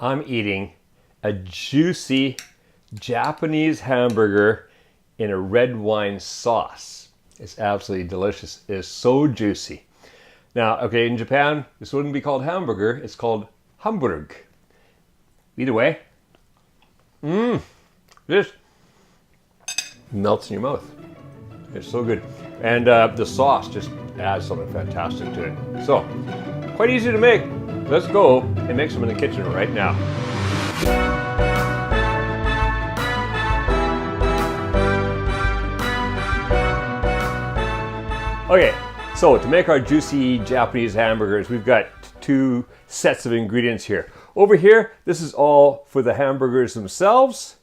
I'm eating a juicy Japanese hamburger in a red wine sauce. It's absolutely delicious. It is so juicy. Now, okay, in Japan, this wouldn't be called hamburger, it's called Hamburg. Either way, this melts in your mouth. It's so good. And the sauce just adds something fantastic to it. So, quite easy to make. Let's go and make some in the kitchen right now. Okay, so to make our juicy Japanese hamburgers, we've got two sets of ingredients here. Over here, this is all for the hamburgers themselves,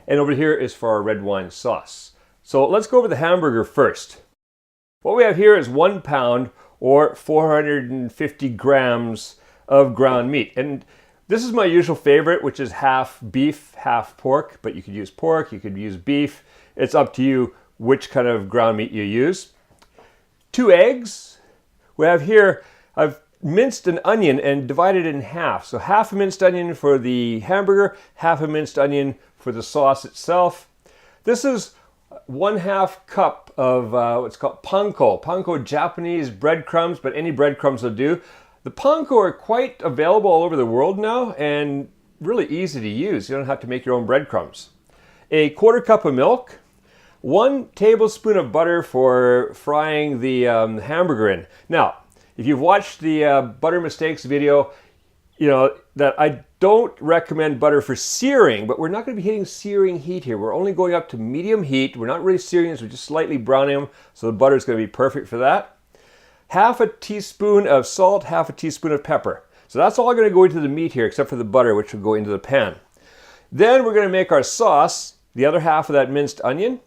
and over here is for our red wine sauce. So let's go over the hamburger first. What we have here is 1 pound or 450 grams of ground meat. And this is my usual favorite, which is half beef, half pork, but you could use pork, you could use beef. It's up to you which kind of ground meat you use. 2 eggs. We have here, I've minced an onion and divided it in half. So half a minced onion for the hamburger, half a minced onion for the sauce itself. This is 1/2 cup of what's called panko. Panko, Japanese breadcrumbs, but any breadcrumbs will do. The panko are quite available all over the world now and really easy to use. You don't have to make your own breadcrumbs. 1/4 cup of milk. 1 tablespoon of butter for frying the hamburger in. Now, if you've watched the butter mistakes video, you know that I don't recommend butter for searing, but we're not going to be hitting searing heat here. We're only going up to medium heat. We're not really searing this, we're just slightly browning them, so the butter is going to be perfect for that. 1/2 teaspoon of salt, 1/2 teaspoon of pepper. So that's all going to go into the meat here, except for the butter, which will go into the pan. Then we're going to make our sauce, the other half of that minced onion.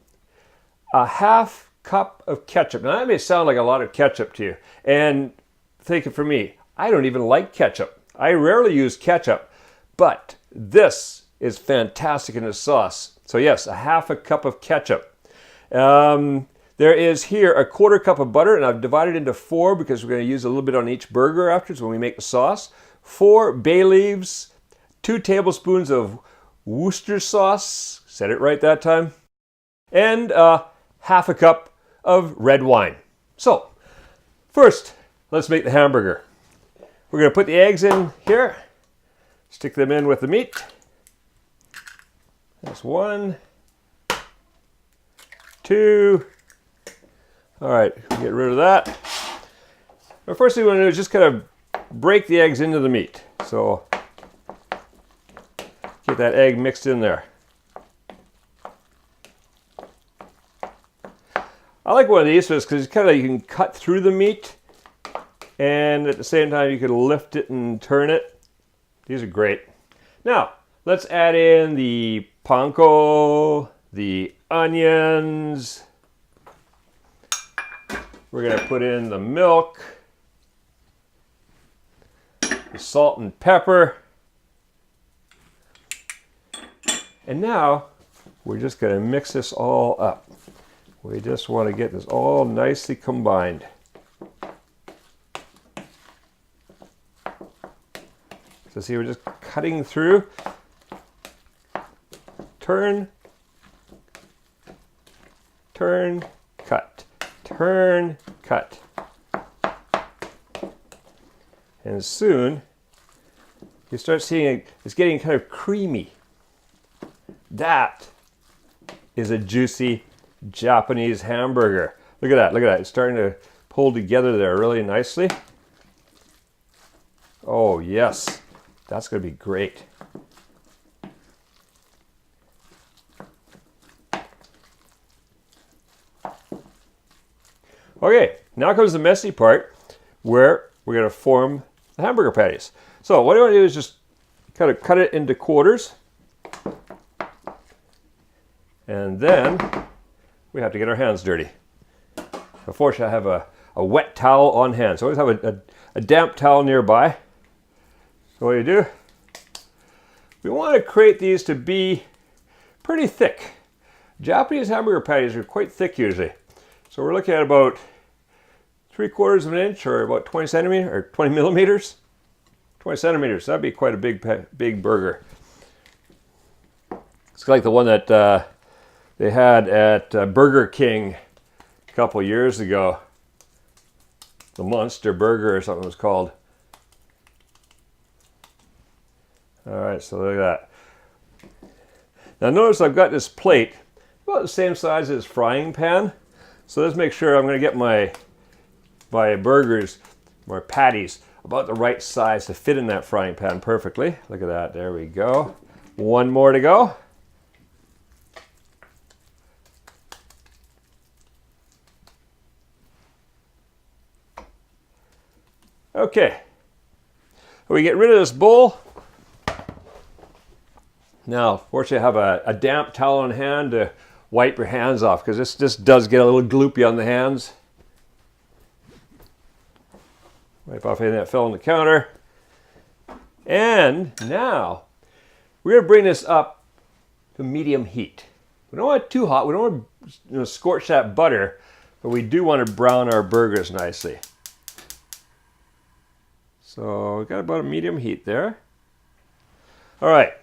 1/2 cup of ketchup. Now that may sound like a lot of ketchup to you. And think it for me, I don't even like ketchup. I rarely use ketchup, but this is fantastic in a sauce. So yes, 1/2 cup of ketchup. There is here 1/4 cup of butter, and I've divided into 4 because we're going to use a little bit on each burger afterwards when we make the sauce. 4 bay leaves, 2 tablespoons of Worcester sauce, said it right that time, and 1/2 cup of red wine. So, first, let's make the hamburger. We're going to put the eggs in here, stick them in with the meat. That's 1, 2. All right, get rid of that. The first thing we want to do is just kind of break the eggs into the meat. So, get that egg mixed in there. I like one of these because it's kind of you can cut through the meat, and at the same time you can lift it and turn it. These are great. Now let's add in the panko, the onions. We're going to put in the milk, the salt and pepper, and now we're just going to mix this all up. We just want to get this all nicely combined. So see, we're just cutting through. Turn, turn, cut, turn, cut. And soon you start seeing it's getting kind of creamy. That is a juicy Japanese hamburger. Look at that, look at that. It's starting to pull together there really nicely. Oh yes, that's going to be great. Okay, now comes the messy part where we're going to form the hamburger patties. So what I want to do is just kind of cut it into quarters. And then we have to get our hands dirty. Unfortunately, I have a wet towel on hand, so always have a damp towel nearby. So what do? We want to create these to be pretty thick. Japanese hamburger patties are quite thick usually. So we're looking at about 3/4 of an inch or about 20 centimeters or 20 millimeters. 20 centimeters. That'd be quite a big burger. It's like the one that they had at Burger King a couple years ago. The Monster Burger or something it was called. All right, so look at that. Now notice I've got this plate about the same size as frying pan. So let's make sure I'm going to get my burgers, my patties, about the right size to fit in that frying pan perfectly. Look at that, there we go. One more to go. Okay, we get rid of this bowl. Now, fortunately, I have a damp towel on hand to wipe your hands off because this does get a little gloopy on the hands. Wipe off anything that fell on the counter. And now, we're going to bring this up to medium heat. We don't want it too hot. We don't want to scorch that butter, but we do want to brown our burgers nicely. So we've got about a medium heat there. All right,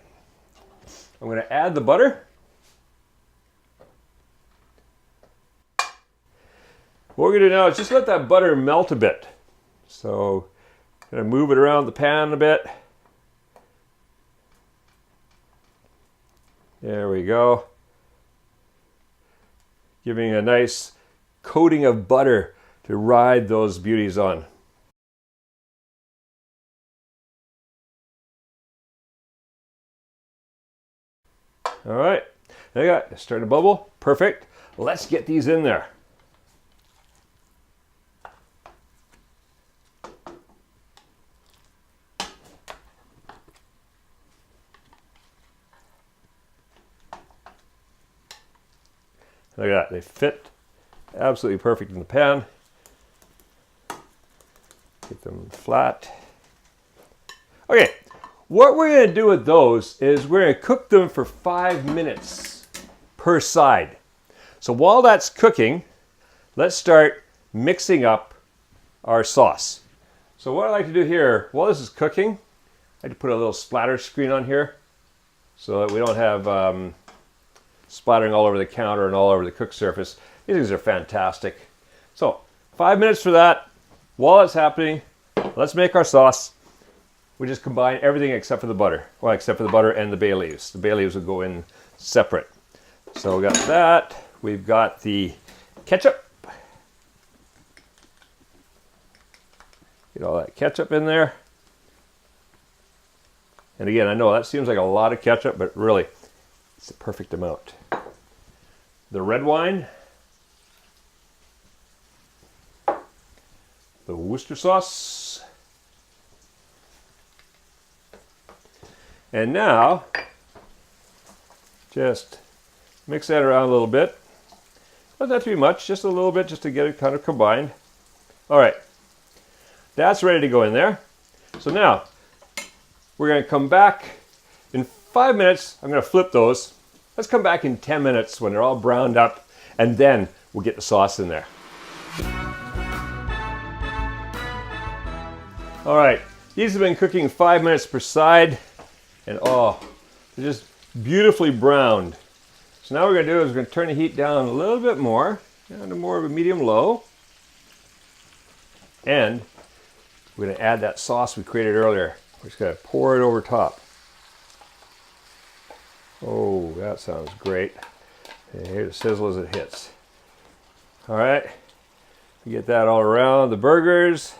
I'm going to add the butter. What we're going to do now is just let that butter melt a bit. So I'm going to move it around the pan a bit. There we go. Giving a nice coating of butter to ride those beauties on. All right, there you go. It's starting to bubble. Perfect. Let's get these in there. Look at that. They fit absolutely perfect in the pan. Get them flat. Okay. What we're going to do with those is we're going to cook them for 5 minutes per side. So while that's cooking, let's start mixing up our sauce. So what I like to do here, while this is cooking, I like to put a little splatter screen on here so that we don't have splattering all over the counter and all over the cook surface. These things are fantastic. So 5 minutes for that. While it's happening, let's make our sauce. We just combine everything except for the butter. Well, except for the butter and the bay leaves. The bay leaves will go in separate. So we got that. We've got the ketchup. Get all that ketchup in there. And again, I know that seems like a lot of ketchup, but really, it's the perfect amount. The red wine. The Worcester sauce. And now, just mix that around a little bit. Not that too much, just a little bit, just to get it kind of combined. All right, that's ready to go in there. So now, we're going to come back in 5 minutes. I'm going to flip those. Let's come back in 10 minutes when they're all browned up, and then we'll get the sauce in there. All right, these have been cooking 5 minutes per side. And oh, they're just beautifully browned. So now what we're going to do is we're going to turn the heat down a little bit more, down to more of a medium-low. And we're going to add that sauce we created earlier. We're just going to pour it over top. Oh, that sounds great. And here's the sizzle as it hits. All right, we get that all around the burgers.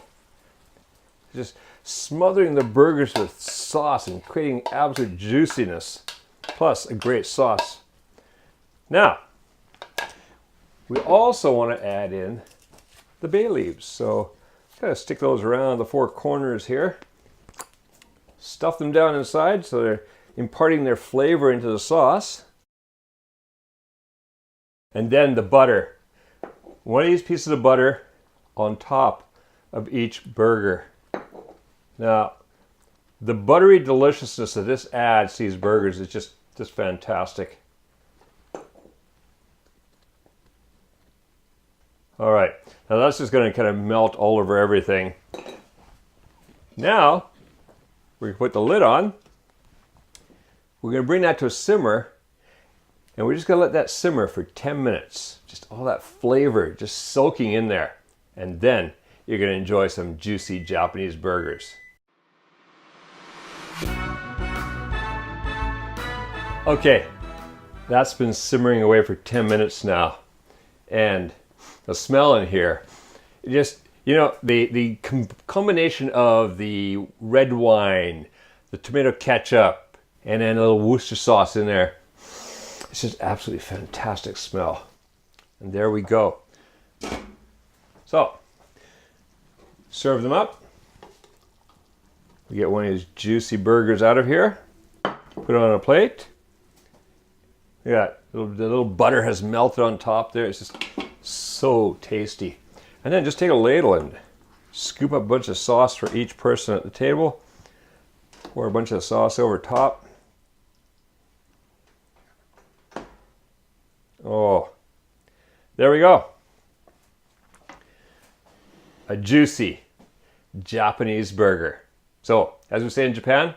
Just smothering the burgers with sauce and creating absolute juiciness, plus a great sauce. Now, we also want to add in the bay leaves. So kind of stick those around the four corners here. Stuff them down inside so they're imparting their flavor into the sauce. And then the butter. One of these pieces of butter on top of each burger. Now, the buttery deliciousness that this adds to these burgers is just fantastic. All right, now that's just going to kind of melt all over everything. Now, we're going to put the lid on. We're going to bring that to a simmer, and we're just going to let that simmer for 10 minutes. Just all that flavor just soaking in there. And then you're going to enjoy some juicy Japanese burgers. Okay, that's been simmering away for 10 minutes now. And the smell in here, just, you know, the combination of the red wine, the tomato ketchup, and then a little Worcester sauce in there. It's just absolutely fantastic smell. And there we go. So, serve them up. We get one of these juicy burgers out of here. Put it on a plate. Yeah, the little butter has melted on top there. It's just so tasty. And then just take a ladle and scoop up a bunch of sauce for each person at the table. Pour a bunch of sauce over top. Oh, there we go. A juicy Japanese burger. So, as we say in Japan,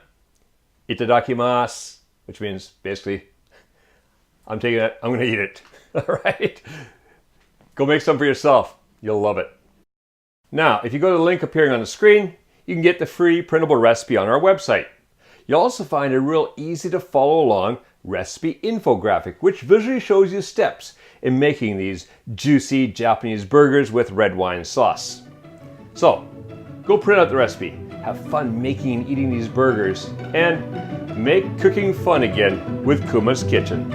itadakimasu, which means basically, I'm taking it, I'm going to eat it. All right? Go make some for yourself. You'll love it. Now, if you go to the link appearing on the screen, you can get the free printable recipe on our website. You'll also find a real easy to follow along recipe infographic, which visually shows you steps in making these juicy Japanese burgers with red wine sauce. So, go print out the recipe, have fun making and eating these burgers, and make cooking fun again with Kuma's Kitchen.